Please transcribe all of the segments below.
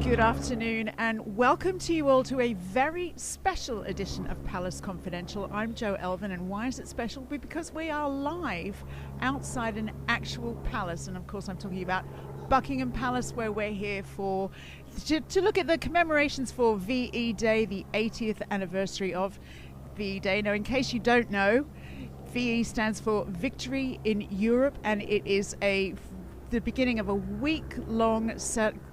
Good afternoon and welcome to you all to a very special edition of Palace Confidential. I'm Jo Elvin, and why is it special? Because we are live outside an actual palace, and of course I'm talking about Buckingham Palace, where we're here to look at the commemorations for VE Day, the 80th anniversary of VE Day. Now, in case you don't know, VE stands for Victory in Europe, and it is the beginning of a week-long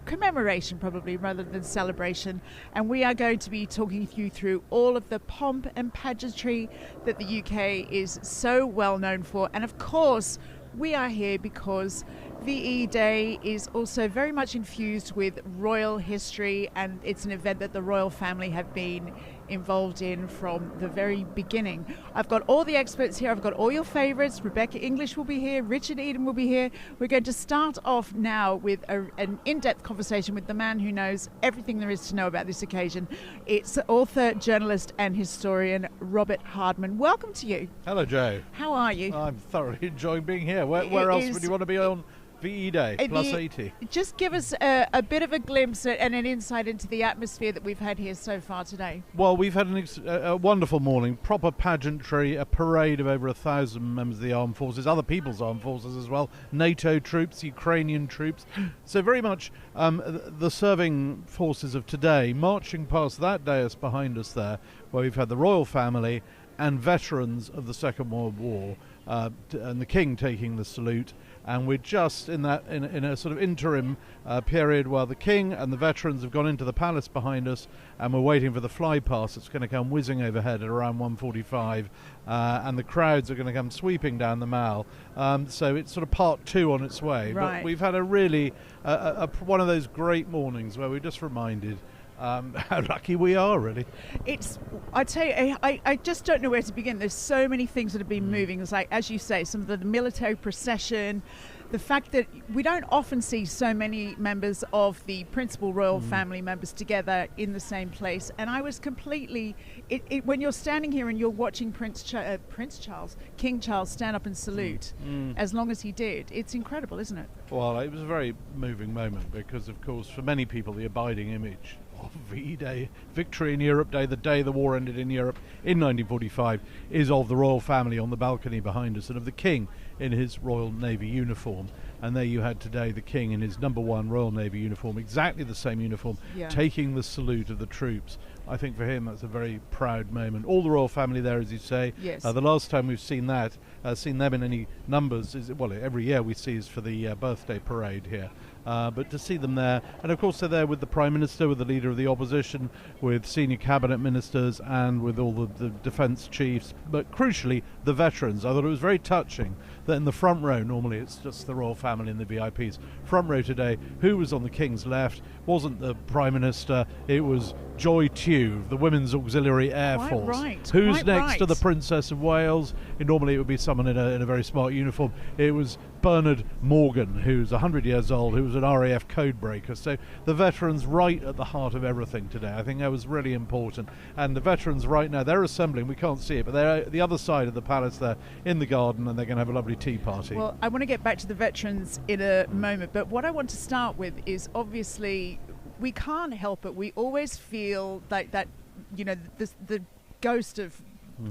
commemoration, probably, rather than celebration. And we are going to be talking you through all of the pomp and pageantry that the UK is so well known for. And of course, we are here because VE Day is also very much infused with royal history, and it's an event that the royal family have been involved in from the very beginning. I've got all the experts here. I've got all your favorites. Rebecca English will be here. Richard Eden will be here. We're going to start off now with an in-depth conversation with the man who knows everything there is to know about this occasion. It's author, journalist and historian Robert Hardman. Welcome to you. Hello, Jo. How are you? I'm thoroughly enjoying being here. Where else would you want to be on VE Day plus 80? Just give us a bit of a glimpse and an insight into the atmosphere that we've had here so far today. Well, we've had a wonderful morning, proper pageantry, a parade of over 1,000 members of the armed forces, other people's armed forces as well, NATO troops, Ukrainian troops. So very much the serving forces of today marching past that dais behind us there, where we've had the royal family and veterans of the Second World War, and the King taking the salute. And we're just in a sort of interim period while the King and the veterans have gone into the palace behind us, and we're waiting for the flypast that's going to come whizzing overhead at around 1:45, and the crowds are going to come sweeping down the Mall. So it's sort of part two on its way. Right. But we've had a really one of those great mornings where we're just reminded how lucky we are, really. I tell you, I just don't know where to begin. There's so many things that have been moving. It's like, as you say, some of the military procession, the fact that we don't often see so many members of the principal royal family members together in the same place. And I was completely, when you're standing here and you're watching King Charles stand up and salute, as long as he did, it's incredible, isn't it? Well, it was a very moving moment because, of course, for many people, the abiding image of VE Day, Victory in Europe Day, the day the war ended in Europe in 1945, is of the royal family on the balcony behind us and of the King in his Royal Navy uniform. And there you had today the King in his #1 Royal Navy uniform, exactly the same uniform, taking the salute of the troops. I think for him that's a very proud moment. All the royal family there, as you say. Yes. The last time we've seen them in any numbers, every year we see is for the birthday parade here. But to see them there, and of course they're there with the Prime Minister, with the Leader of the Opposition, with senior cabinet ministers and with all the defence chiefs, but crucially the veterans. I thought it was very touching that in the front row, normally it's just the royal family and the VIPs, front row today, who was on the King's left wasn't the Prime Minister, it was Joy Tew, the Women's Auxiliary Air Force. Right. Who's next to the Princess of Wales? Normally it would be someone in a very smart uniform. It was Bernard Morgan, who's 100 years old, who was an RAF codebreaker. So the veterans right at the heart of everything today. I think that was really important. And the veterans right now, they're assembling, we can't see it, but they're at the other side of the palace there in the garden, and they're going to have a lovely tea party. Well, I want to get back to the veterans in a moment, but what I want to start with is, obviously we can't help it. We always feel like that, the ghost of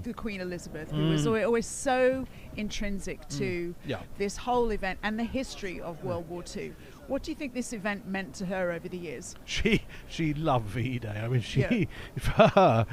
the Queen Elizabeth, who was always so intrinsic to this whole event and the history of World War II. What do you think this event meant to her over the years? She loved VE Day. I mean, for her,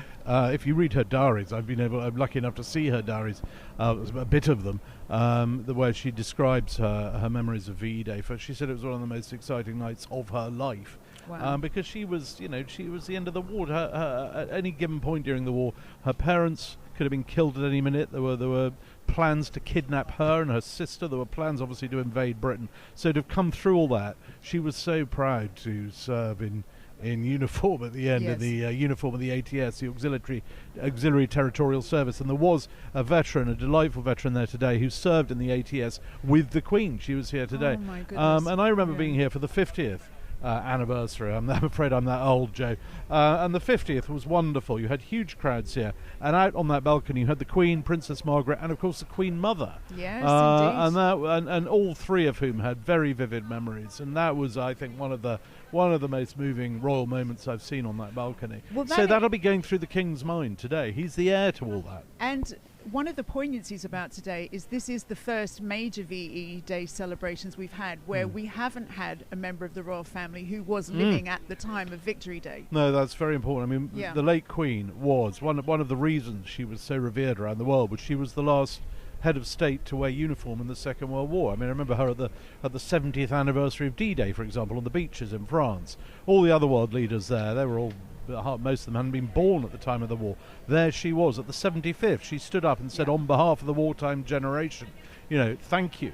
if you read her diaries, I'm lucky enough to see her diaries, a bit of them, the way she describes her memories of VE Day. She said it was one of the most exciting nights of her life. Wow. Because she was the end of the war. At any given point during the war, her parents could have been killed at any minute. There were plans to kidnap her and her sister. There were plans, obviously, to invade Britain. So to have come through all that, she was so proud to serve in uniform at the end of the uniform of the ATS, the Auxiliary Territorial Service. And there was a delightful veteran there today who served in the ATS with the Queen. She was here today. Oh my goodness. And I remember being here for the 50th anniversary. I'm afraid I'm that old, Joe. And the 50th was wonderful. You had huge crowds here, and out on that balcony you had the Queen, Princess Margaret, and of course the Queen Mother. Yes, indeed. And all three of whom had very vivid memories, and that was, I think, one of the most moving royal moments I've seen on that balcony. Well, so that'll be going through the King's mind today. He's the heir to all that. And one of the poignancies about today is this is the first major VE Day celebrations we've had where we haven't had a member of the royal family who was living at the time of Victory Day. No, that's very important. I mean, the late Queen was one of the reasons she was so revered around the world, was she was the last head of state to wear uniform in the Second World War. I mean, I remember her at the 70th anniversary of D-Day, for example, on the beaches in France. All the other world leaders there, they were all, most of them hadn't been born at the time of the war. There she was at the 75th. She stood up and said, on behalf of the wartime generation, thank you.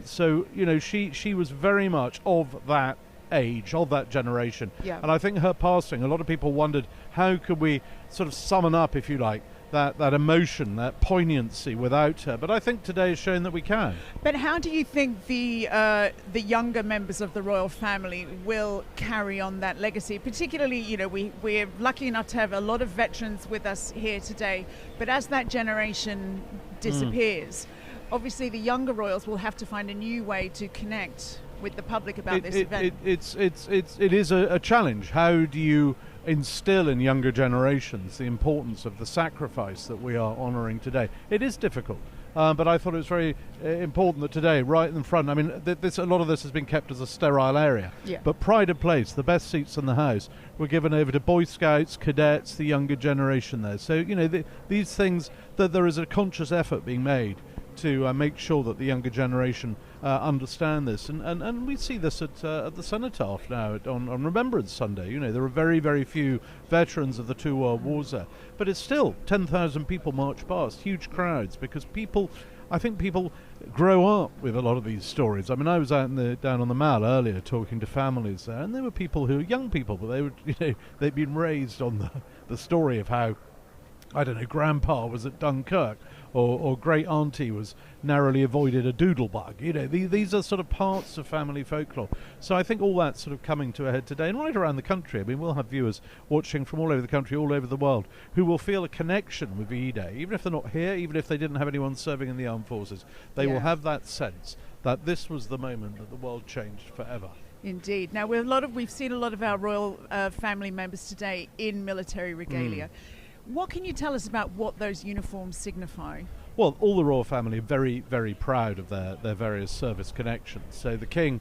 So, she was very much of that age, of that generation. Yeah. And I think her passing, a lot of people wondered, how could we sort of summon up, if you like, that emotion, that poignancy without her. But I think today has shown that we can. But how do you think the younger members of the royal family will carry on that legacy? Particularly, we're lucky enough to have a lot of veterans with us here today. But as that generation disappears, obviously the younger royals will have to find a new way to connect with the public about this event. It is a challenge. How do you instill in younger generations the importance of the sacrifice that we are honouring today? It is difficult, but I thought it was very important that today, right in front, I mean, a lot of this has been kept as a sterile area, but pride of place, the best seats in the house, were given over to Boy Scouts, cadets, the younger generation there. So, these things, that there is a conscious effort being made to make sure that the younger generation understand this, and we see this at the Cenotaph now on Remembrance Sunday. There are very, very few veterans of the two world wars there, but it's still 10,000 people march past, huge crowds, because I think people grow up with a lot of these stories. I mean, I was out down on the Mall earlier talking to families there, and there were people young people, but they were, they'd been raised on the story of how, I don't know, Grandpa was at Dunkirk, or great auntie was narrowly avoided a doodlebug. These are sort of parts of family folklore. So I think all that's sort of coming to a head today, and right around the country. I mean, we'll have viewers watching from all over the country, all over the world, who will feel a connection with VE Day, even if they're not here, even if they didn't have anyone serving in the armed forces. They will have that sense that this was the moment that the world changed forever. Indeed. Now, we've seen a lot of our royal family members today in military regalia. What can you tell us about what those uniforms signify? Well, all the royal family are very, very proud of their various service connections. So the King,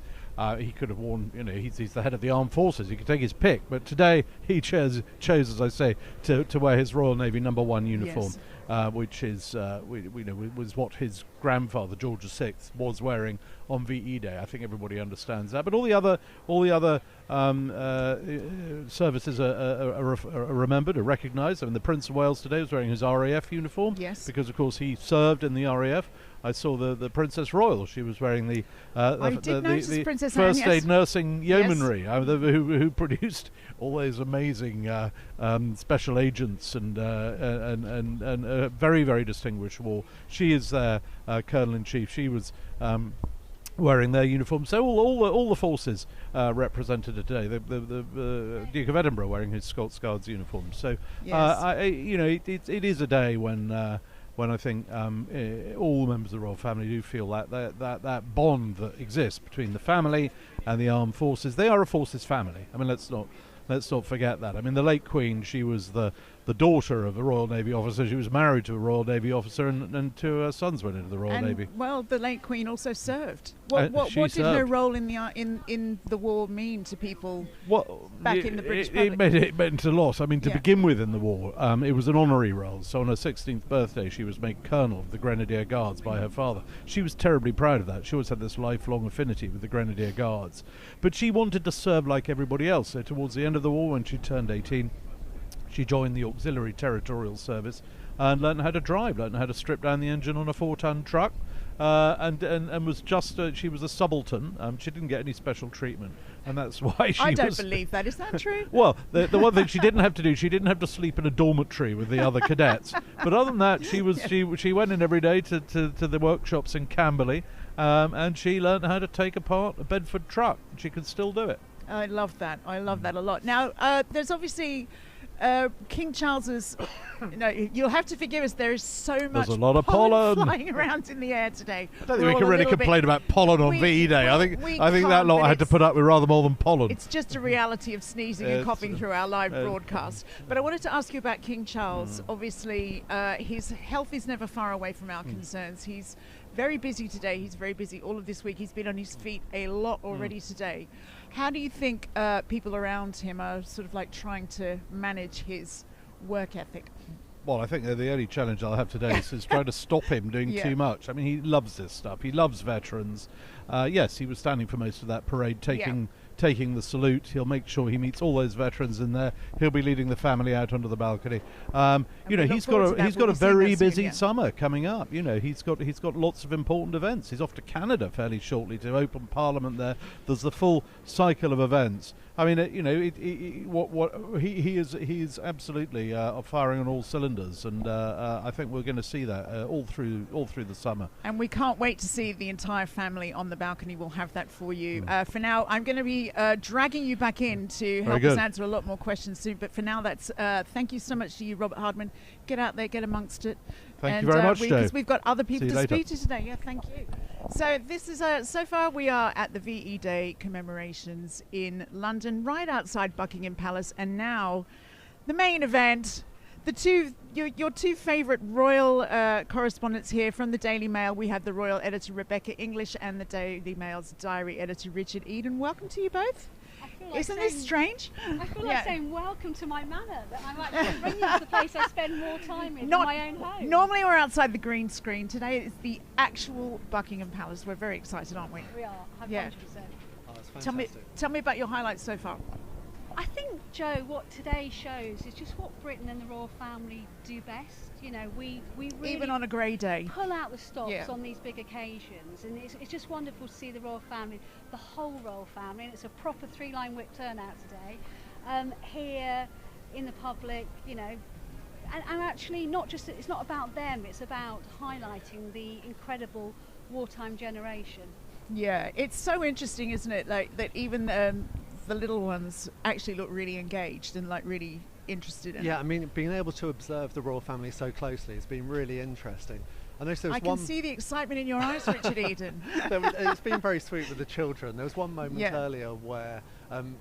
he could have worn, he's the head of the armed forces, he could take his pick, but today he chose, as I say, to wear his Royal Navy No. 1 uniform, which is, was what his grandfather, George VI, was wearing on VE Day. I think everybody understands that. But all the other services are remembered, are recognised. I mean, the Prince of Wales today was wearing his RAF uniform, because of course he served in the RAF. I saw the Princess Royal. She was wearing the first aid nursing yeomanry, who produced all those amazing special agents and very, very distinguished war. She is their Colonel-in-Chief. She was wearing their uniform. So all the forces represented today. The Duke of Edinburgh wearing his Scots Guards uniform. So it is a day when I think all members of the royal family do feel that bond that exists between the family and the armed forces. They are a forces family. I mean, let's not forget that. I mean, the late Queen, she was the daughter of a Royal Navy officer. She was married to a Royal Navy officer, and two of her sons went into the Royal Navy. Well, the late Queen also served. What did her role in the war mean to people back in the British public? It meant a lot. I mean, to begin with in the war, it was an honorary role. So on her 16th birthday, she was made Colonel of the Grenadier Guards by her father. She was terribly proud of that. She always had this lifelong affinity with the Grenadier Guards. But she wanted to serve like everybody else. So towards the end of the war, when she turned 18, she joined the Auxiliary Territorial Service and learned how to drive, learned how to strip down the engine on a 4-ton truck, and was just she was a subaltern. She didn't get any special treatment, and that's why she. I don't believe that. Is that true? Well, the one thing she didn't have to do, she didn't have to sleep in a dormitory with the other cadets. But other than that, she went in every day to the workshops in Camberley, and she learned how to take apart a Bedford truck. She could still do it. I love that. I love that a lot. Now, there's obviously King Charles's. You'll have to forgive us. There is so much. There's a lot of pollen flying around in the air today. I don't think we can really complain about pollen on VE Day. I think that lot had to put up with rather more than pollen. It's just a reality of sneezing and coughing through our live broadcast. But I wanted to ask you about King Charles. Obviously, his health is never far away from our concerns. He's very busy today. He's very busy all of this week. He's been on his feet a lot already today. How do you think people around him are sort of like trying to manage his work ethic? Well, I think the only challenge I'll have today is trying to stop him doing too much. I mean, he loves this stuff. He loves veterans. Yes, he was standing for most of that parade, taking the salute. He'll make sure he meets all those veterans in there. He'll be leading the family out onto the balcony. He's got a very busy summer coming up. He's got lots of important events. He's off to Canada fairly shortly to open Parliament there. There's the full cycle of events. I mean, he is absolutely firing on all cylinders, and I think we're going to see that all through the summer. And we can't wait to see the entire family on the balcony. We'll have that for you. For now, I'm going to be dragging you back in to help us answer a lot more questions soon. But for now, that's thank you so much to you, Robert Hardman. Get out there, get amongst it. Thank you very much, Jo. Because we've got other people to speak to today. Yeah, thank you. So this is so far we are at the VE Day Commemorations in London, right outside Buckingham Palace, and now the main event. Your two favourite royal correspondents here from the Daily Mail. We have the royal editor Rebecca English and the Daily Mail's diary editor Richard Eden. Welcome to you both. Isn't this strange? I feel like saying welcome to my manor, that I'm actually bringing you to the place I spend more time in my own home. Normally we're outside the green screen. Today it's the actual Buckingham Palace. We're very excited, aren't we? We are, 100%. Yeah. Oh, that's fantastic. Tell me about your highlights so far. I think, Jo, what today shows is just what Britain and the royal family do best. We really even on a grey day pull out the stops on these big occasions, and it's just wonderful to see the royal family, the whole royal family, and it's a proper three-line whip turnout today, here in the public, and actually it's not about them, it's about highlighting the incredible wartime generation. Yeah, it's so interesting, isn't it? Like that even the little ones actually look really engaged and like really interested in it. I mean, being able to observe the royal family so closely has been really interesting. I can see the excitement in your eyes, Richard Eden. It's been very sweet with the children. There was one moment earlier where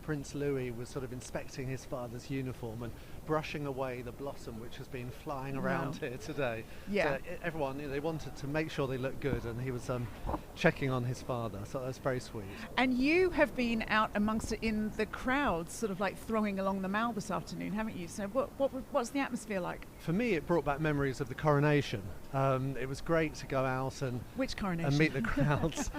Prince Louis was sort of inspecting his father's uniform and brushing away the blossom which has been flying around here today. So everyone, they wanted to make sure they looked good, and he was checking on his father, so that's very sweet. And you have been out amongst it in the crowd, sort of like thronging along the Mall this afternoon, haven't you? So what's the atmosphere like? For me, it brought back memories of the coronation. It was great to go out and meet the crowds.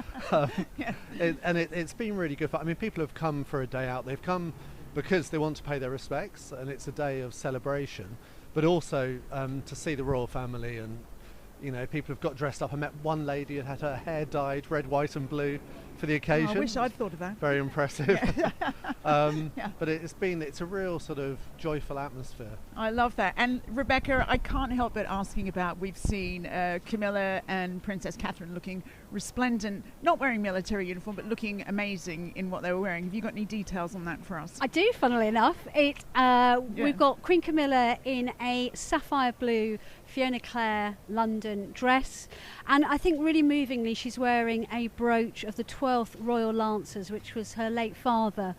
It's been really good. I mean, people have come for a day out. They've come because they want to pay their respects, and it's a day of celebration, but also to see the royal family, and people have got dressed up. I met one lady who had her hair dyed red, white and blue for the occasion. I wish I'd thought of that. Very impressive. But it's a real sort of joyful atmosphere. I love that. And Rebecca, I can't help but asking about, we've seen Camilla and Princess Catherine looking resplendent, not wearing military uniform, but looking amazing in what they were wearing. Have you got any details on that for us? I do, funnily enough. We've got Queen Camilla in a sapphire blue Fiona Clare London dress, and I think really movingly she's wearing a brooch of the 12th Royal Lancers, which was her late father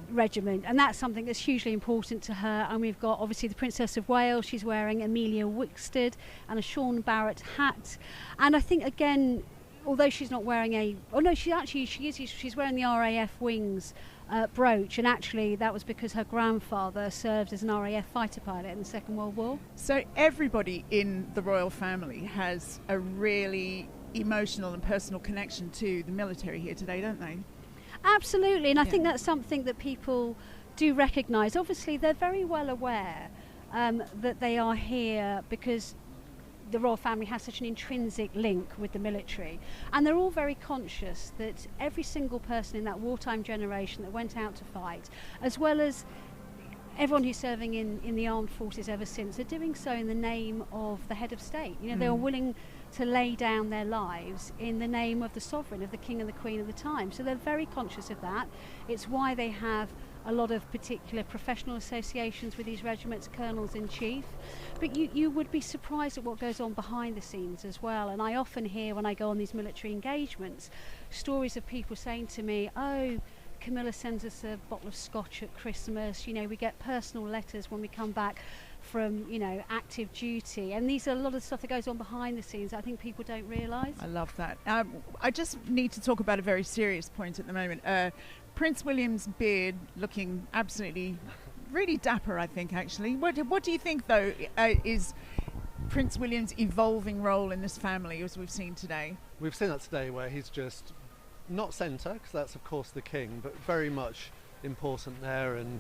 regiment, and that's something that's hugely important to her. And we've got obviously the Princess of Wales. She's wearing Amelia Wickstead and a Sean Barrett hat, and I think again, although she's not wearing she's wearing the RAF wings brooch, and actually that was because her grandfather served as an RAF fighter pilot in the Second World War. So everybody in the royal family has a really emotional and personal connection to the military here today, don't they? Absolutely, and I think that's something that people do recognise. Obviously they're very well aware that they are here because the royal family has such an intrinsic link with the military, and they're all very conscious that every single person in that wartime generation that went out to fight, as well as everyone who's serving in the armed forces ever since, are doing so in the name of the head of state. They were willing to lay down their lives in the name of the sovereign, of the king and the queen of the time. So they're very conscious of that. It's why they have a lot of particular professional associations with these regiments, colonels in chief. But you would be surprised at what goes on behind the scenes as well. And I often hear, when I go on these military engagements, stories of people saying to me, oh, Camilla sends us a bottle of scotch at Christmas, we get personal letters when we come back from active duty, and these are a lot of stuff that goes on behind the scenes I think people don't realise. I love that. I just need to talk about a very serious point at the moment. Prince William's beard looking absolutely really dapper, I think, actually. What do you think, though, is Prince William's evolving role in this family, as we've seen today? We've seen that today, where he's just not centre, because that's of course the king, but very much important there, and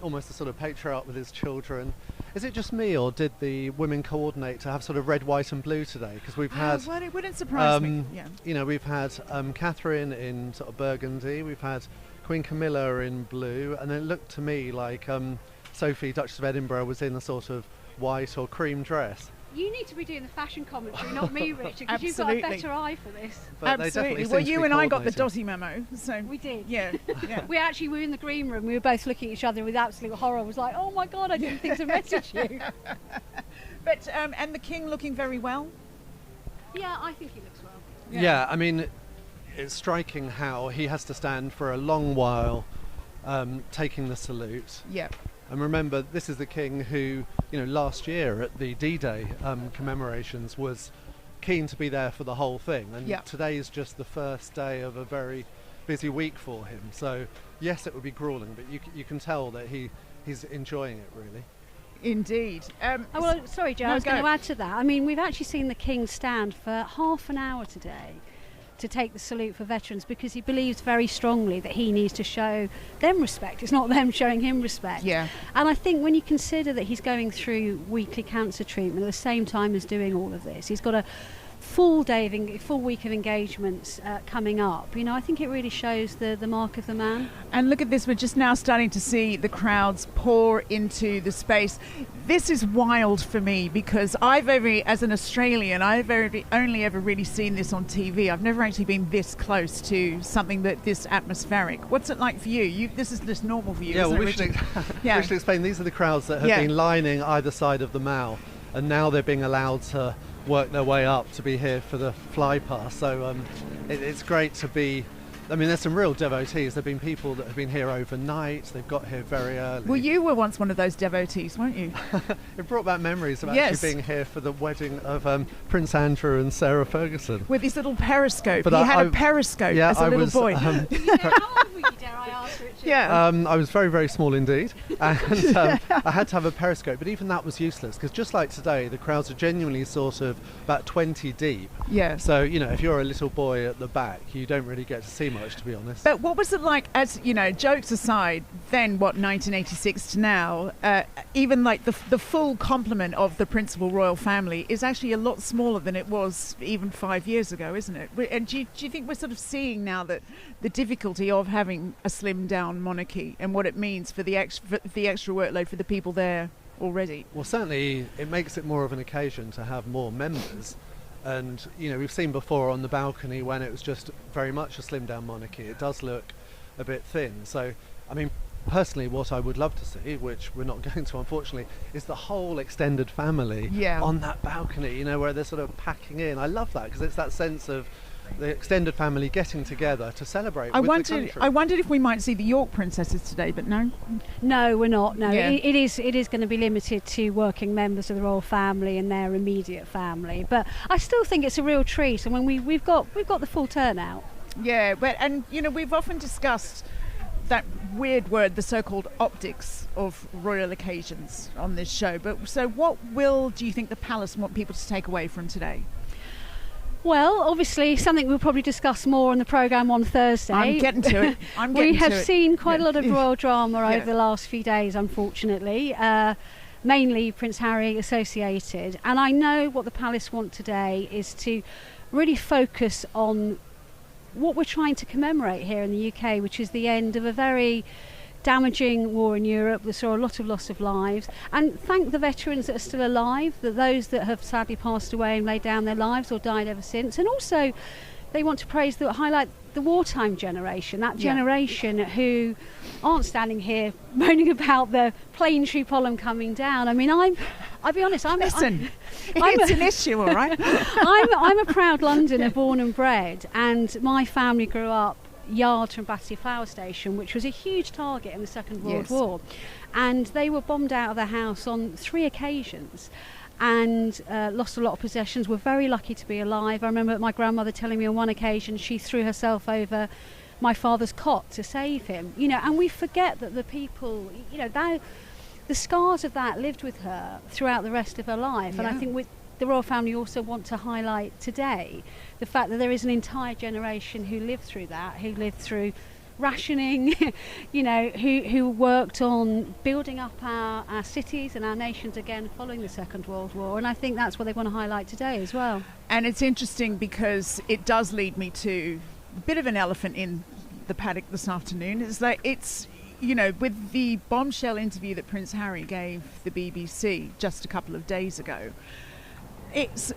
almost a sort of patriarch with his children. Is it just me, or did the women coordinate to have sort of red, white and blue today? Because we've had... well, it wouldn't surprise me. Yeah. We've had Catherine in sort of burgundy, we've had Queen Camilla in blue, and it looked to me like Sophie, Duchess of Edinburgh, was in a sort of white or cream dress. You need to be doing the fashion commentary, not me, Richard, because you've got a better eye for this. But absolutely. Well, you and I got the Dottie memo, so we did. Yeah. We actually were in the green room. We were both looking at each other with absolute horror. I was like, "Oh my God, I didn't think to message you." But and the king looking very well. Yeah, I think he looks well. Yeah, I mean, it's striking how he has to stand for a long while, taking the salute. Yeah. And remember, this is the king who, last year at the D-Day commemorations was keen to be there for the whole thing. And today is just the first day of a very busy week for him. So, yes, it would be grueling, but you can tell that he's enjoying it, really. Indeed. Sorry, Jo, I was going to add to that. I mean, we've actually seen the king stand for half an hour today to take the salute for veterans, because he believes very strongly that he needs to show them respect. It's not them showing him respect. Yeah. And I think when you consider that he's going through weekly cancer treatment at the same time as doing all of this, he's got a full week of engagements coming up. I think it really shows the mark of the man. And look at this, we're just now starting to see the crowds pour into the space. This is wild for me, because as an Australian, I've only ever really seen this on TV. I've never actually been this close to something this atmospheric. What's it like for you? This is just normal for you, yeah, isn't well, it, we should explain, these are the crowds that have been lining either side of the Mall, and now they're being allowed to work their way up to be here for the flypast. So it's great to be... I mean, there's some real devotees. There have been people that have been here overnight. They've got here very early. Well, you were once one of those devotees, weren't you? It brought back memories of actually being here for the wedding of Prince Andrew and Sarah Ferguson. With his little periscope. But he had a periscope as a little boy. How old were you, dare I ask, Richard? Yeah. I was very, very small indeed. And I had to have a periscope. But even that was useless, because just like today, the crowds are genuinely sort of about 20 deep. Yeah. So, if you're a little boy at the back, you don't really get to see much, to be honest. But what was it like, as jokes aside, then 1986 to now, even like the full complement of the principal royal family is actually a lot smaller than it was even 5 years ago, isn't it? And do you think we're sort of seeing now that the difficulty of having a slimmed down monarchy and what it means for the extra workload for the people there already? Well, certainly it makes it more of an occasion to have more members. And, we've seen before on the balcony when it was just very much a slimmed down monarchy, it does look a bit thin. So, I mean, personally, what I would love to see, which we're not going to unfortunately, is the whole extended family on that balcony, where they're sort of packing in. I love that, because it's that sense of the extended family getting together to celebrate with the country. I wondered if we might see the York princesses today, but no. No, we're not. No, it is going to be limited to working members of the royal family and their immediate family. But I still think it's a real treat, and when we've got the full turnout. Yeah, and we've often discussed that weird word, the so-called optics of royal occasions on this show. But so, what do you think the palace want people to take away from today? Well, obviously, something we'll probably discuss more on the programme on Thursday. I'm getting to it. We have seen quite a lot of royal drama over the last few days, unfortunately, mainly Prince Harry associated. And I know what the palace want today is to really focus on what we're trying to commemorate here in the UK, which is the end of a very damaging war in Europe. We saw a lot of loss of lives, and thank the veterans that are still alive, that those that have sadly passed away and laid down their lives or died ever since. And also they want to highlight the wartime generation, that generation who aren't standing here moaning about the plane tree pollen coming down. I mean, I'll be honest, it's an issue, all right? I'm a proud Londoner, born and bred, and my family grew up yards from Battersea Flower Station, which was a huge target in the Second World War, and they were bombed out of their house on 3 occasions and lost a lot of possessions. We're very lucky to be alive. I remember my grandmother telling me on one occasion she threw herself over my father's cot to save him, and we forget that the people, the scars of that lived with her throughout the rest of her life. And I think the royal family also want to highlight today the fact that there is an entire generation who lived through that, who lived through rationing, who worked on building up our cities and our nations again following the Second World War. And I think that's what they want to highlight today as well. And it's interesting because it does lead me to a bit of an elephant in the paddock this afternoon. Is that it's, with the bombshell interview that Prince Harry gave the BBC just a couple of days ago, it's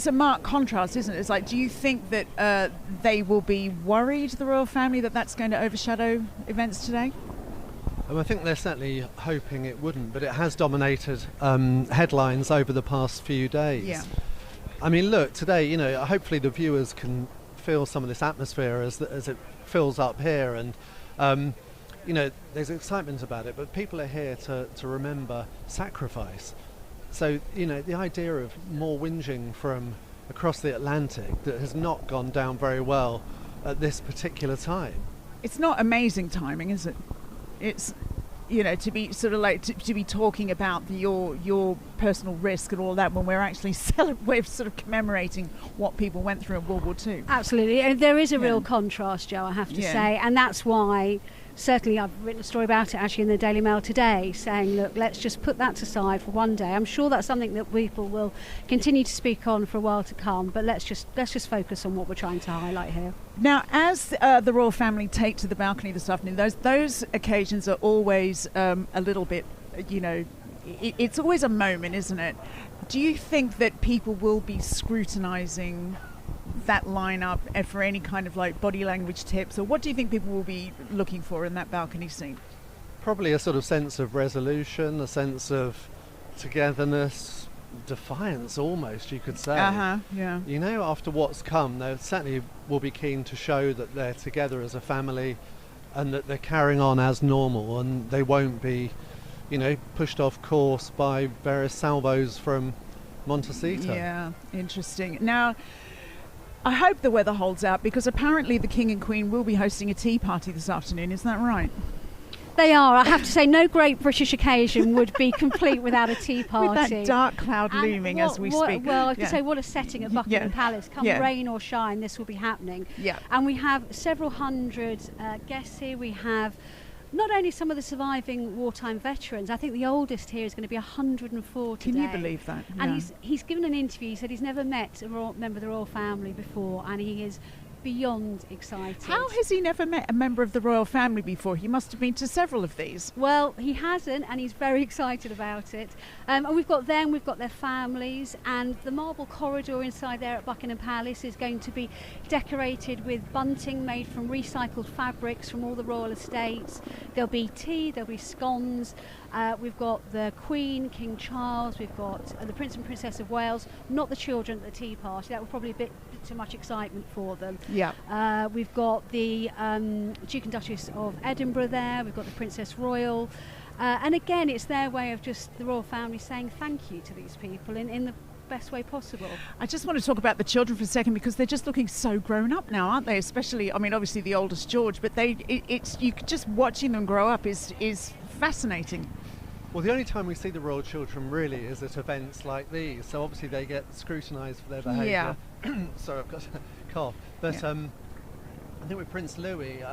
a marked contrast, isn't it? It's like, do you think that they will be worried, the royal family, that that's going to overshadow events today? I think they're certainly hoping it wouldn't, but it has dominated headlines over the past few days. Yeah. I mean, look, today, hopefully the viewers can feel some of this atmosphere as it fills up here, and there's excitement about it, but people are here to remember sacrifice. So, the idea of more whinging from across the Atlantic that has not gone down very well at this particular time. It's not amazing timing, is it? It's, to be sort of like to be talking about your personal risk and all that when we're actually we're sort of commemorating what people went through in World War II. Absolutely, and there is a real contrast, Jo, I have to say, and that's why. Certainly, I've written a story about it actually in the Daily Mail today, saying, look, let's just put that aside for one day. I'm sure that's something that people will continue to speak on for a while to come, but let's just focus on what we're trying to highlight here. Now, as the royal family take to the balcony this afternoon, those occasions are always a little bit, it's always a moment, isn't it? Do you think that people will be scrutinising that lineup for any kind of like body language tips, or what do you think people will be looking for in that balcony scene? Probably a sort of sense of resolution, a sense of togetherness, defiance almost, you could say. Yeah. After what's come, they certainly will be keen to show that they're together as a family and that they're carrying on as normal, and they won't be, pushed off course by various salvos from Montecito. Yeah, interesting. Now, I hope the weather holds out, because apparently the King and Queen will be hosting a tea party this afternoon. Isn't that right? They are. I have to say, no great British occasion would be complete without a tea party. With that dark cloud looming as we speak. Well, I have to say, what a setting at Buckingham Palace. Come rain or shine, this will be happening. Yeah. And we have several hundred guests here. We have not only some of the surviving wartime veterans. I think the oldest here is going to be 104 today. Can you believe that? Yeah. And he's given an interview. He said he's never met a member of the royal family before, and he is beyond excited. How has he never met a member of the royal family before? He must have been to several of these. Well, he hasn't, and he's very excited about it. And we've got their families, and the marble corridor inside there at Buckingham Palace is going to be decorated with bunting made from recycled fabrics from all the royal estates. There'll be tea, there'll be scones. We've got the Queen, King Charles, we've got the Prince and Princess of Wales, not the children at the tea party. That would probably be a bit too much excitement for them. Yeah. We've got the Duke and Duchess of Edinburgh there, we've got the Princess Royal. And again, it's their way of just the royal family saying thank you to these people in the best way possible. I just want to talk about the children for a second, because they're just looking so grown up now, aren't they? Especially, I mean, obviously the oldest George, but you just watching them grow up is fascinating. Well, the only time we see the royal children really is at events like these, so obviously they get scrutinised for their behaviour. Yeah. Sorry, I've got a cough. But I think with Prince Louis,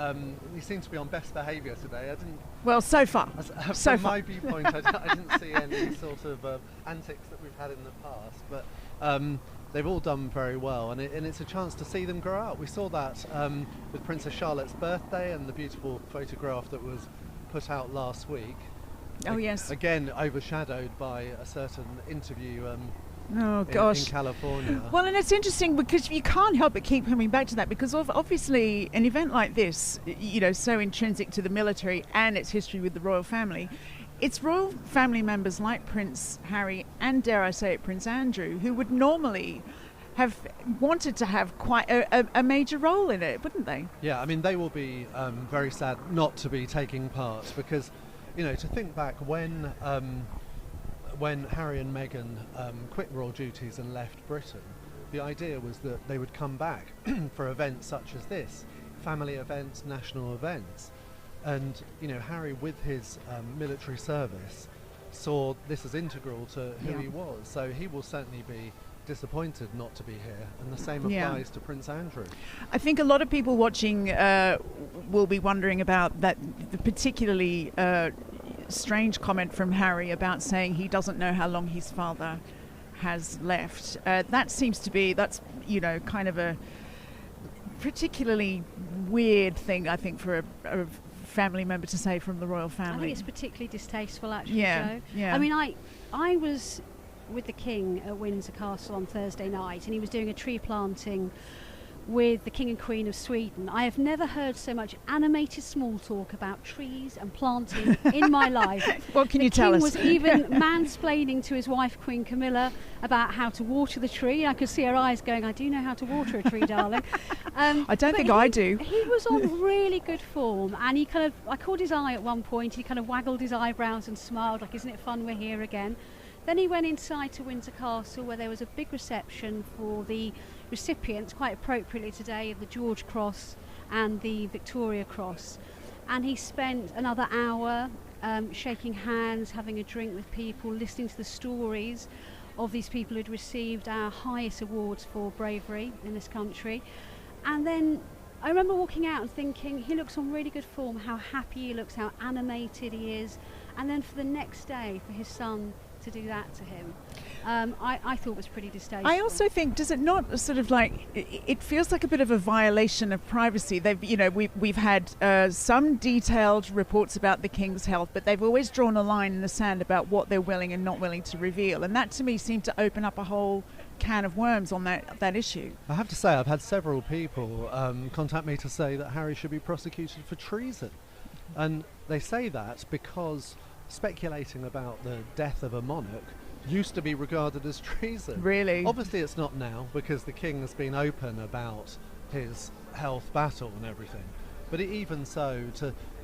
he seemed to be on best behaviour today. I didn't. Well, so far. From my viewpoint, I didn't see any sort of antics that we've had in the past, but they've all done very well, and it's a chance to see them grow up. We saw that with Princess Charlotte's birthday and the beautiful photograph that was put out last week. Oh, yes. Again, overshadowed by a certain interview oh, gosh. In California. Well, and it's interesting because you can't help but keep coming back to that, because obviously an event like this, so intrinsic to the military and its history with the royal family, it's royal family members like Prince Harry and, dare I say it, Prince Andrew, who would normally have wanted to have quite a major role in it, wouldn't they? Yeah, I mean, they will be very sad not to be taking part, because, to think back when Harry and Meghan quit royal duties and left Britain, the idea was that they would come back for events such as this, family events, national events. And, Harry, with his military service, saw this as integral to who he was. So he will certainly be disappointed not to be here, and the same applies to Prince Andrew. I think a lot of people watching will be wondering about that, the particularly strange comment from Harry about saying he doesn't know how long his father has left. That seems to be, kind of a particularly weird thing, I think, for a family member to say from the royal family. I think it's particularly distasteful, actually, Jo. I mean, I was with the King at Windsor Castle on Thursday night, and he was doing a tree planting with the King and Queen of Sweden. I have never heard so much animated small talk about trees and planting in my life. What can you tell us? The King was even mansplaining to his wife, Queen Camilla, about how to water the tree. I could see her eyes going, I do know how to water a tree, darling. I don't think I do. He was on really good form, and he kind of, I caught his eye at one point, he kind of waggled his eyebrows and smiled like, isn't it fun we're here again? Then he went inside to Windsor Castle, where there was a big reception for the recipients, quite appropriately today, of the George Cross and the Victoria Cross. And he spent another hour shaking hands, having a drink with people, listening to the stories of these people who'd received our highest awards for bravery in this country. And then I remember walking out and thinking, he looks on really good form, how happy he looks, how animated he is. And then for the next day, for his son to do that to him, I thought was pretty distasteful. I also think, does it not sort of like, it feels like a bit of a violation of privacy. We've had some detailed reports about the King's health, but they've always drawn a line in the sand about what they're willing and not willing to reveal, and that to me seemed to open up a whole can of worms on that issue. I have to say, I've had several people contact me to say that Harry should be prosecuted for treason, and they say that because speculating about the death of a monarch used to be regarded as treason. Really? Obviously it's not now, because the King has been open about his health battle and everything. But even so,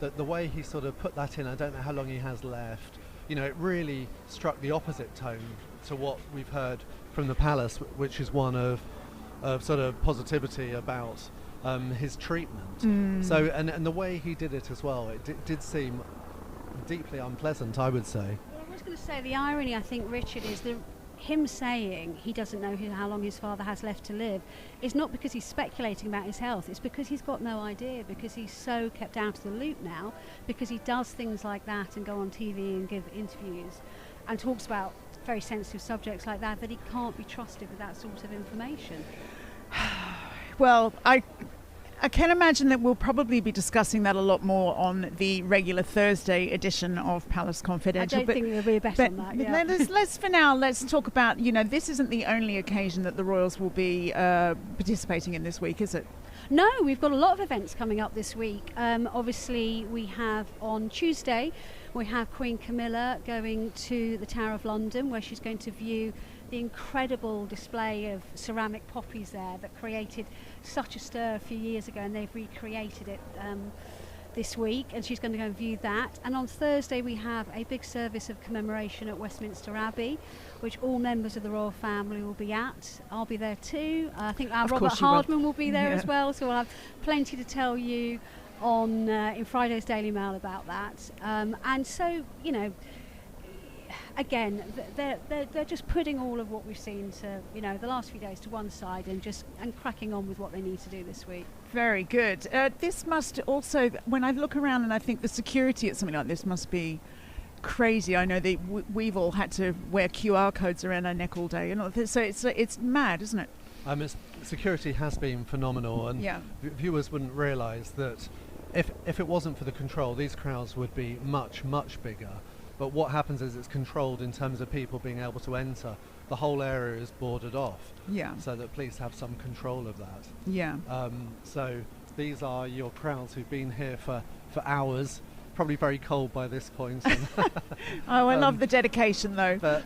the way he sort of put that in, I don't know how long he has left, it really struck the opposite tone to what we've heard from the palace, which is one of sort of positivity about his treatment. So, and the way he did it as well, it did seem deeply unpleasant, I would say. Well, I was going to say, the irony, I think, Richard, is him saying he doesn't know how long his father has left to live is not because he's speculating about his health, it's because he's got no idea, because he's so kept out of the loop now, because he does things like that and go on TV and give interviews and talks about very sensitive subjects like that he can't be trusted with that sort of information. Well, I can imagine that we'll probably be discussing that a lot more on the regular Thursday edition of Palace Confidential. I don't think there'll be a bet on that. Yeah. Let's talk about, this isn't the only occasion that the Royals will be participating in this week, is it? No, we've got a lot of events coming up this week. Obviously, we have on Tuesday, we have Queen Camilla going to the Tower of London, where she's going to view the incredible display of ceramic poppies there that created such a stir a few years ago, and they've recreated it this week, and she's going to go and view that. And on Thursday we have a big service of commemoration at Westminster Abbey, which all members of the royal family will be at. I'll be there too. I think our Robert Hardman will be there as well, so we'll have plenty to tell you on in Friday's Daily Mail about that. And so, again, they're just putting all of what we've seen to, the last few days to one side and cracking on with what they need to do this week. Very good. This must also, when I look around and I think the security at something like this must be crazy. I know that we've all had to wear QR codes around our neck all day, so it's mad, isn't it? Security has been phenomenal, and viewers wouldn't realise that if it wasn't for the control, these crowds would be much, much bigger. But what happens is it's controlled in terms of people being able to enter. The whole area is boarded off, so that police have some control of that. So these are your crowds who've been here for hours, probably very cold by this point. I love the dedication, though. But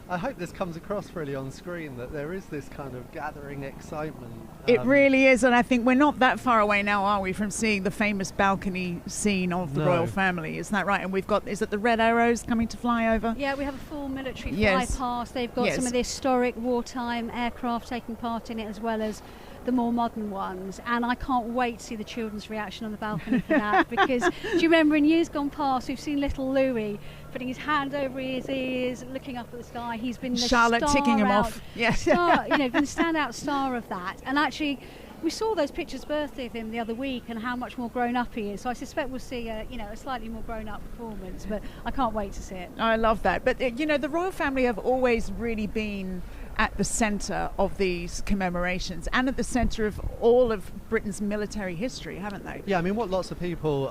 I hope this comes across really on screen, that there is this kind of gathering excitement. It really is, and I think we're not that far away now, are we, from seeing the famous balcony scene of the royal family? Isn't that right? And we've got, is it the Red Arrows coming to fly over? Yeah, we have a full military fly past. They've got some of the historic wartime aircraft taking part in it, as well as the more modern ones, and I can't wait to see the children's reaction on the balcony for that, because do you remember in years gone past we've seen little Louis putting his hand over his ears, looking up at the sky. He's been the Charlotte ticking him off. Yes, star, been the standout star of that. And actually, we saw those pictures birthday of him the other week, and how much more grown up he is. So I suspect we'll see a slightly more grown up performance. But I can't wait to see it. I love that. But the royal family have always really been at the centre of these commemorations and at the centre of all of Britain's military history, haven't they? Yeah, I mean, what lots of people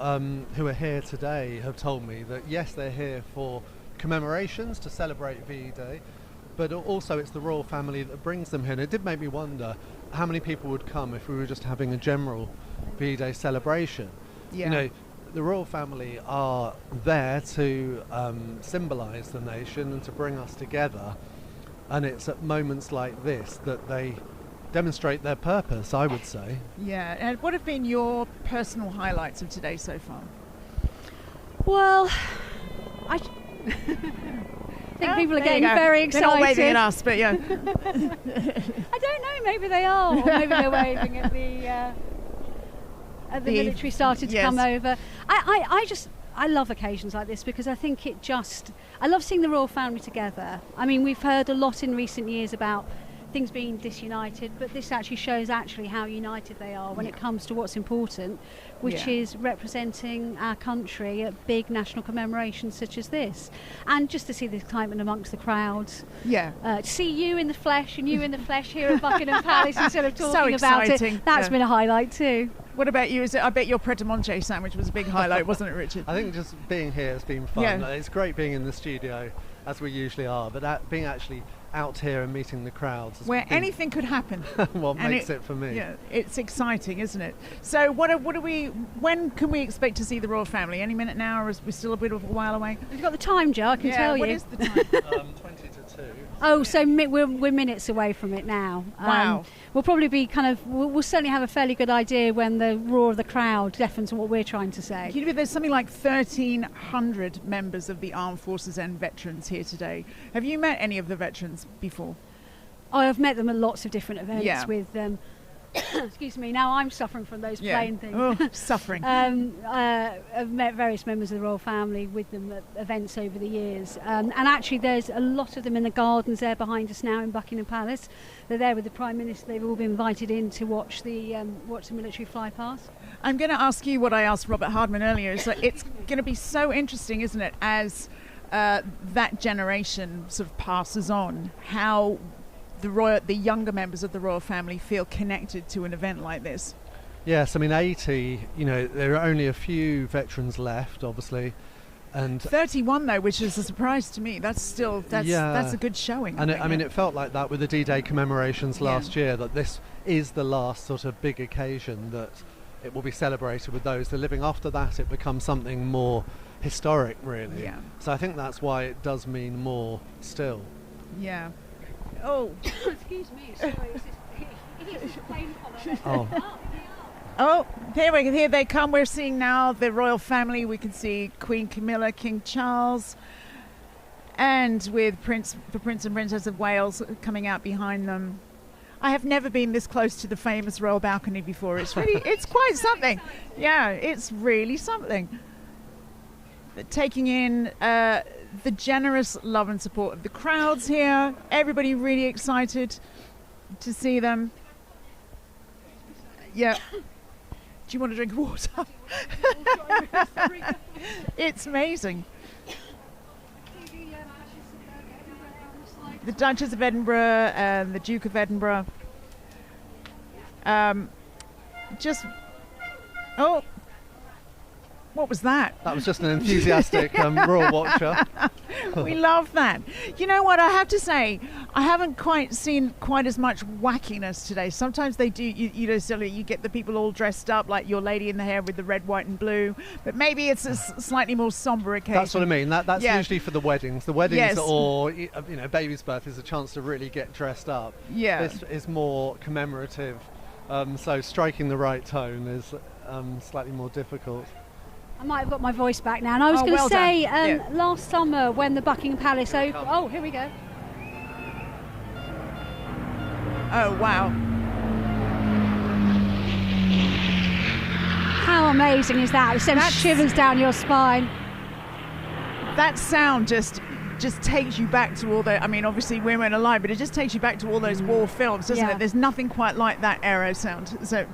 who are here today have told me, that yes, they're here for commemorations to celebrate VE Day, but also it's the royal family that brings them here. And it did make me wonder how many people would come if we were just having a general VE Day celebration. Yeah. The royal family are there to symbolise the nation and to bring us together. And it's at moments like this that they demonstrate their purpose, I would say. Yeah, and what have been your personal highlights of today so far? Well, I think people are getting very excited. They're not waving at us, but yeah. I don't know, maybe they are, or maybe they're waving at the military started to come over. I love occasions like this, because I think I love seeing the royal family together. I mean, we've heard a lot in recent years about things being disunited, but this actually shows how united they are when it comes to what's important, which is representing our country at big national commemorations such as this. And just to see the excitement amongst the crowds. To see you in the flesh and you in the flesh here at Buckingham Palace instead of talking about it, that's been a highlight too. What about you? I bet your pret-a-manger sandwich was a big highlight, wasn't it, Richard? I think just being here has been fun. Yeah. It's great being in the studio, as we usually are, but being actually out here and meeting the crowds. Where anything could happen. What makes it for me. Yeah, it's exciting, isn't it? So when can we expect to see the royal family? Any minute now, or is we still a bit of a while away? You've got the time, Jo, I can tell you. What is the time? 20 to 2. Oh, so we're minutes away from it now. Wow. We'll probably be we'll certainly have a fairly good idea when the roar of the crowd deafens what we're trying to say. There's something like 1,300 members of the armed forces and veterans here today. Have you met any of the veterans before? Oh, I've met them at lots of different events with excuse me, now I'm suffering from those plane things. Oh, suffering. I've met various members of the royal family with them at events over the years. And actually there's a lot of them in the gardens there behind us now in Buckingham Palace. They're there with the Prime Minister. They've all been invited in to watch the military fly past. I'm going to ask you what I asked Robert Hardman earlier. Is that it's going to be so interesting, isn't it, as that generation sort of passes on, how the younger members of the royal family feel connected to an event like this. Yes, I mean 80, there are only a few veterans left, obviously, and 31 though, which is a surprise to me. That's a good showing. And it felt like that with the D-Day commemorations last year, that this is the last sort of big occasion that it will be celebrated with those. The living after that, it becomes something more historic, really. Yeah. So I think that's why it does mean more still. Yeah. Oh, excuse me. Sorry, it's a plane follow. Oh, here they come. We're seeing now the royal family. We can see Queen Camilla, King Charles, and with the Prince and Princess of Wales coming out behind them. I have never been this close to the famous royal balcony before. It's quite something. Yeah, it's really something. Taking in the generous love and support of the crowds here. Everybody really excited to see them. Yeah. Do you want to drink water? It's amazing. The Duchess of Edinburgh and the Duke of Edinburgh. What was that? That was just an enthusiastic royal watcher. We love that. You know what? I have to say, I haven't quite seen quite as much wackiness today. Sometimes they do, you get the people all dressed up like your lady in the hair with the red, white and blue. But maybe it's a slightly more somber occasion. That's what I mean. That's usually for the weddings. The weddings or, baby's birth is a chance to really get dressed up. Yeah. This is more commemorative. So striking the right tone is slightly more difficult. I might have got my voice back now. And I was going to say, last summer when the Buckingham Palace opened... Oh, here we go. Oh, wow. How amazing is that? It sends shivers down your spine. That sound just takes you back to all the... I mean, obviously we weren't alive, but it just takes you back to all those war films, doesn't it? There's nothing quite like that aero sound. So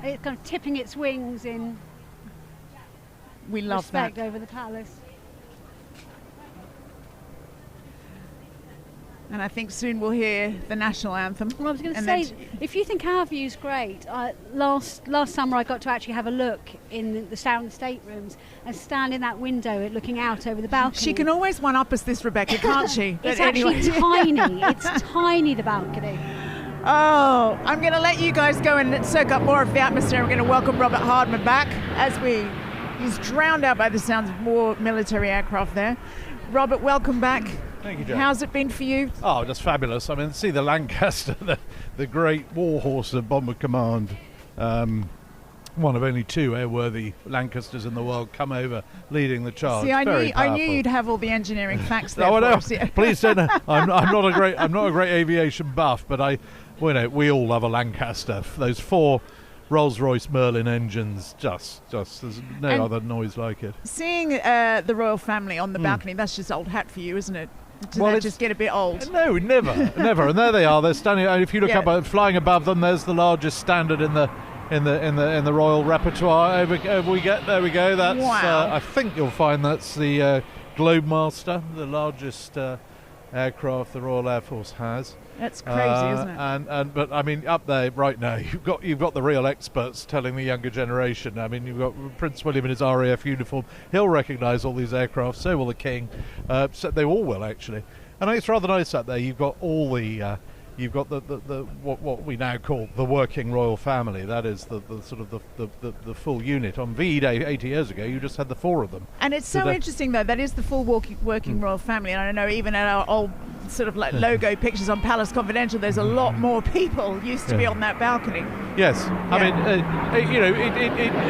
it's kind of tipping its wings in... We love respect that. over the palace. And I think soon we'll hear the national anthem. Well, I was going to say, if you think our view's great, last summer I got to actually have a look in the sound staterooms and stand in that window looking out over the balcony. She can always one-up us this, Rebecca, can't she? It's actually tiny. It's tiny, the balcony. Oh, I'm going to let you guys go and soak up more of the atmosphere. We're going to welcome Robert Hardman back as he's drowned out by the sounds of more military aircraft there. Robert, welcome back. Thank you, Jo. How's it been for you? Oh, just fabulous. I mean, see the Lancaster, the great warhorse of Bomber Command, one of only two airworthy Lancasters in the world, come over leading the charge. See, I knew you'd have all the engineering facts there. No, for I know. us, yeah. Please don't. I'm not a great aviation buff, but we all love a Lancaster. Those 4 Rolls-Royce Merlin engines, just there's no other noise like it. Seeing the royal family on the balcony, that's just old hat for you, isn't it? Does that just get a bit old? No, never. And there they are. They're standing. If you look up, flying above them, there's the largest standard in the royal repertoire. There we go. That's wow. I think you'll find that's the Globemaster, the largest aircraft the Royal Air Force has. That's crazy, isn't it? But I mean, up there right now, you've got the real experts telling the younger generation. I mean, you've got Prince William in his RAF uniform. He'll recognise all these aircraft. So will the King. So they all will actually. And I think it's rather nice up there. You've got all the. You've got the what we now call the working royal family. That is the sort of the full unit. On VE Day 80 years ago, you just had the 4 of them. And it's so interesting though. That is the full working royal family. And I know even at our old sort of like logo pictures on Palace Confidential, there's a lot more people used to be on that balcony. Yes, I mean,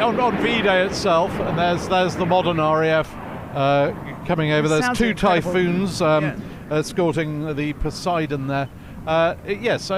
on VE Day itself, and there's the modern RAF coming over. There's 2 incredible. Typhoons escorting the Poseidon there. Yes,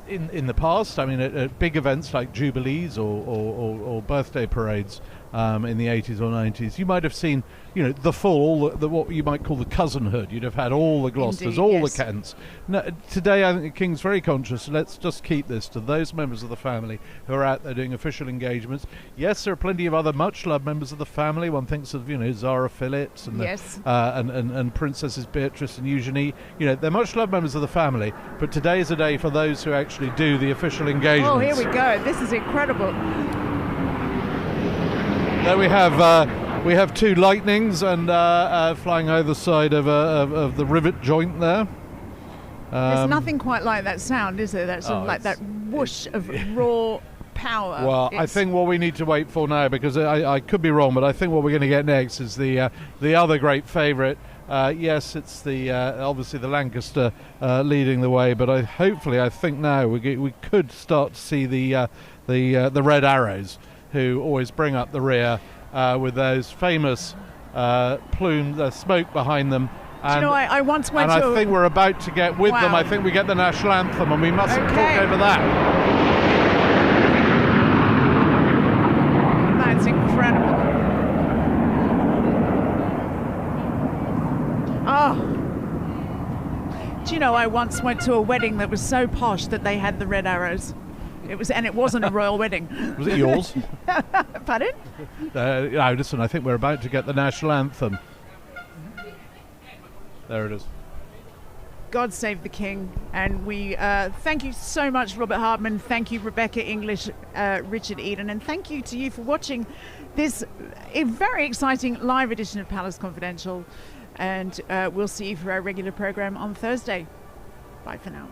in the past, I mean, at big events like jubilees or birthday parades in the 80s or 90s, you might have seen, the full, what you might call the cousinhood. You'd have had all the Gloucesters, all the Kents. No, today, I think the King's very conscious. Let's just keep this to those members of the family who are out there doing official engagements. Yes, there are plenty of other much-loved members of the family. One thinks of, Zara Phillips and and Princesses Beatrice and Eugenie. They're much-loved members of the family. But today is a day for those who actually do the official engagements. Oh, here we go. This is incredible. There we have 2 lightnings and flying either side of the rivet joint there. There's nothing quite like that sound, is there? That's sort of like that whoosh of raw power. Well, I think what we need to wait for now, because I could be wrong, but I think what we're going to get next is the other great favourite. Yes, it's the obviously the Lancaster leading the way, but I think now we could start to see the Red Arrows, who always bring up the rear with those famous plumes, smoke behind them. And, I once went I think we're about to get with them. I think we get the national anthem, and we mustn't talk over that. That's incredible. Oh. Do I once went to a wedding that was so posh that they had the Red Arrows. It wasn't a royal wedding. Was it yours? Pardon? No, listen, I think we're about to get the national anthem. There it is. God save the King. And we thank you so much, Robert Hardman. Thank you, Rebecca English, Richard Eden. And thank you to you for watching this very exciting live edition of Palace Confidential. And we'll see you for our regular program on Thursday. Bye for now.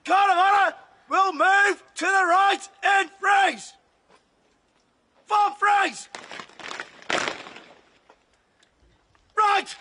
Guard of honour will move to the right in freeze. Form freeze. Right.